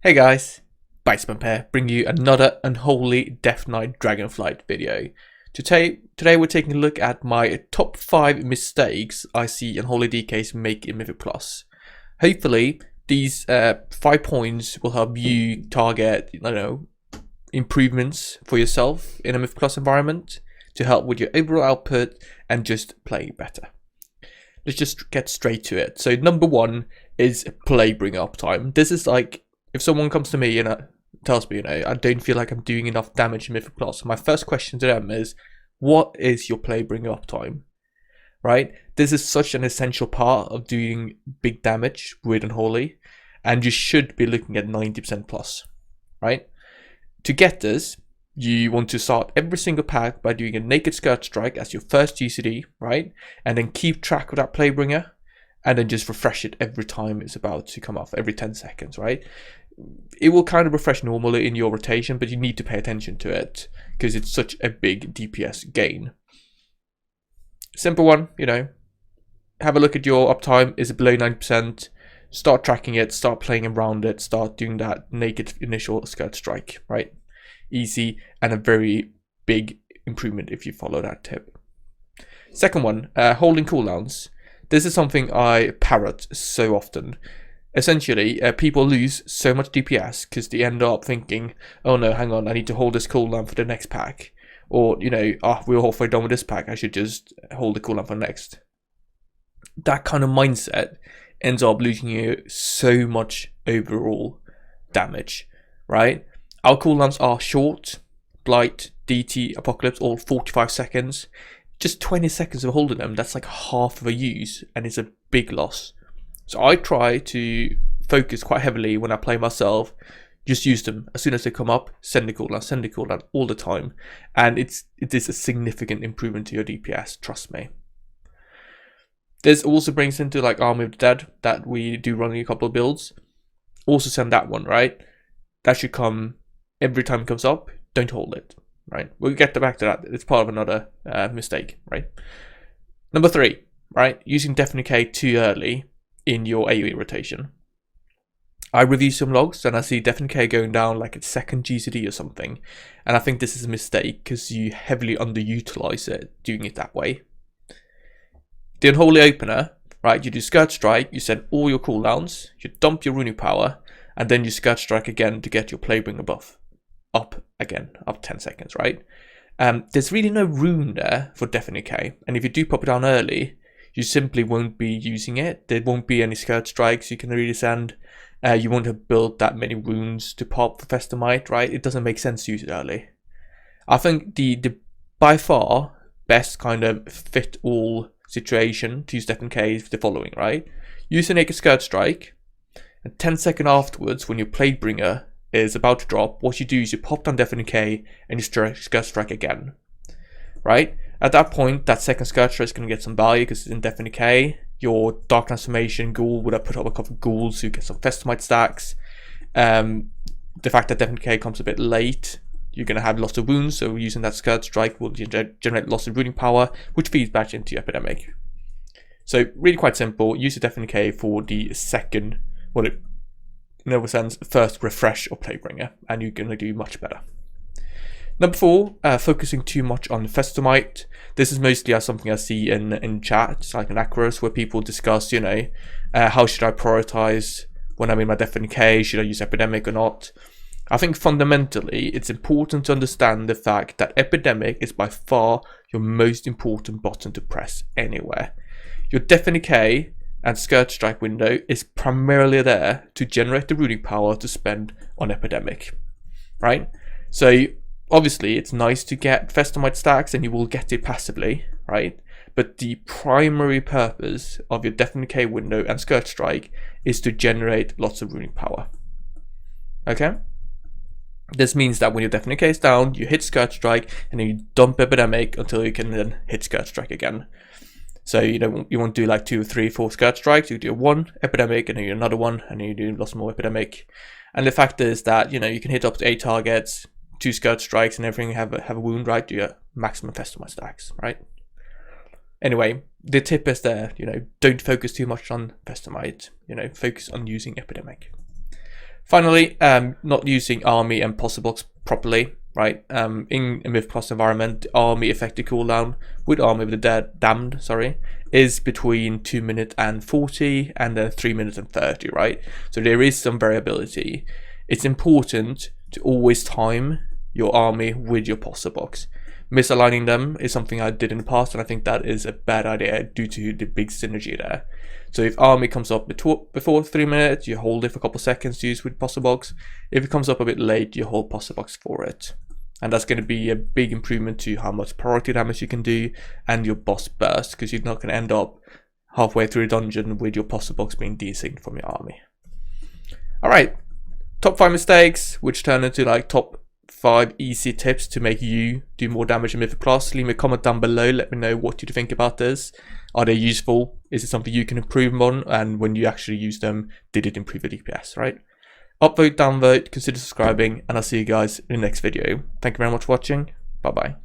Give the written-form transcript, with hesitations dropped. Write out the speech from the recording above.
Hey guys, Bison here, bring you another Unholy Death Knight Dragonflight video. Today we're taking a look at my top 5 mistakes I see Unholy DKs make in Mythic Plus. Hopefully these 5 points will help you target, improvements for yourself in a Mythic Plus environment to help with your overall output and just play better. Let's just get straight to it. So number 1 is Plaguebringer Uptime. This is like, if someone comes to me and tells me, I don't feel like I'm doing enough damage in Mythic Plus, my first question to them is, what is your Plaguebringer Uptime? Right? This is such an essential part of doing big damage with Unholy, and you should be looking at 90% plus, right? To get this, you want to start every single pack by doing a Naked Skirt Strike as your first GCD, right? And then keep track of that Plaguebringer, and then just refresh it every time it's about to come off, every 10 seconds, right? It will kind of refresh normally in your rotation, but you need to pay attention to it because it's such a big DPS gain. Simple one, have a look at your uptime. Is it below 90%? Start tracking it, start playing around it, start doing that naked initial skirt strike, right? Easy and a very big improvement if you follow that tip. Second one, holding cooldowns. This is something I parrot so often. Essentially, people lose so much DPS because they end up thinking, oh no, hang on, I need to hold this cooldown for the next pack. Or, we're halfway done with this pack, I should just hold the cooldown for next. That kind of mindset ends up losing you so much overall damage, right? Our cooldowns are short, Blight, DT, Apocalypse, all 45 seconds. Just 20 seconds of holding them, that's like half of a use, and it's a big loss. So I try to focus quite heavily when I play myself, just use them as soon as they come up, send the cooldown all the time. And it is a significant improvement to your DPS, trust me. This also brings into like Army of the Dead that we do running a couple of builds. Also send that one, right? That should come every time it comes up, don't hold it, right? We'll get back to that, it's part of another mistake, right? Number 3, right? Using Death Knight too early in your AoE rotation. I review some logs and I see Death Knight going down like its second GCD or something, and I think this is a mistake because you heavily underutilize it doing it that way. The Unholy Opener, right? You do Skirt Strike, you send all your cooldowns, you dump your runic power, and then you Skirt Strike again to get your Plaguebringer buff up again, up 10 seconds, right? There's really no room there for Death Knight, and if you do pop it down early, you simply won't be using it. There won't be any skirt strikes you can really send. You won't have built that many runes to pop for Festermight, right? It doesn't make sense to use it early. I think the by far best kind of fit all situation to use Death Knight is the following, right? Use a Naked Skirt Strike, and 10 seconds afterwards, when your Plaguebringer is about to drop, what you do is you pop down Death Knight and you Skirt Strike again, right? At that point, that second Skirt Strike is going to get some value because it's in Death Knight. Your Dark Transformation Ghoul would have put up a couple of ghouls so you get some Festermight stacks. The fact that Death Knight comes a bit late, you're going to have lots of wounds, so using that Skirt Strike will generate lots of runic power, which feeds back into your Epidemic. So really quite simple. Use the Death Knight for the second, in other sense, first refresh of Plaguebringer, and you're going to do much better. Number 4, focusing too much on Festermight. This is mostly something I see in chat, like in Acros, where people discuss, how should I prioritize when I'm in my Death Knight? Should I use Epidemic or not? I think fundamentally, it's important to understand the fact that Epidemic is by far your most important button to press anywhere. Your Death Knight and Skirt Strike window is primarily there to generate the runic power to spend on Epidemic, right? So obviously, it's nice to get Festermight stacks and you will get it passively, right? But the primary purpose of your Death Knight window and Skirt Strike is to generate lots of runic power. Okay? This means that when your Death Knight is down, you hit Skirt Strike and then you dump Epidemic until you can then hit Skirt Strike again. So you want to do like 2, 3, 4 Skirt Strikes. You do 1 Epidemic and then you do another one and then you do lots more Epidemic. And the fact is that, you can hit up to 8 targets, 2 Skirt Strikes and everything have a wound, right? Do your maximum Festermight stacks, right? Anyway, the tip is there, don't focus too much on Festermight, focus on using Epidemic. Finally, not using army and Puzzle Box properly, right? In a Myth Plus environment, army effective cooldown with Army of the Damned, is between 2 minutes and 40 and then 3 minutes and 30, right? So there is some variability. It's important to always time your army with your Puzzle Box. Misaligning them is something I did in the past, and I think that is a bad idea due to the big synergy there. So if army comes up before 3 minutes, you hold it for a couple seconds to use with Puzzle Box. If it comes up a bit late, you hold Puzzle Box for it. And that's going to be a big improvement to how much priority damage you can do and your boss burst, because you're not going to end up halfway through a dungeon with your Puzzle Box being desynced from your army. Alright, top 5 mistakes, which turn into like top 5 easy tips to make you do more damage in Mythic Plus. Leave me a comment down below, let me know what you think about this. Are they useful? Is it something you can improve on? And when you actually use them, did it improve your DPS, right? Upvote, downvote, consider subscribing, and I'll see you guys in the next video. Thank you very much for watching. Bye bye.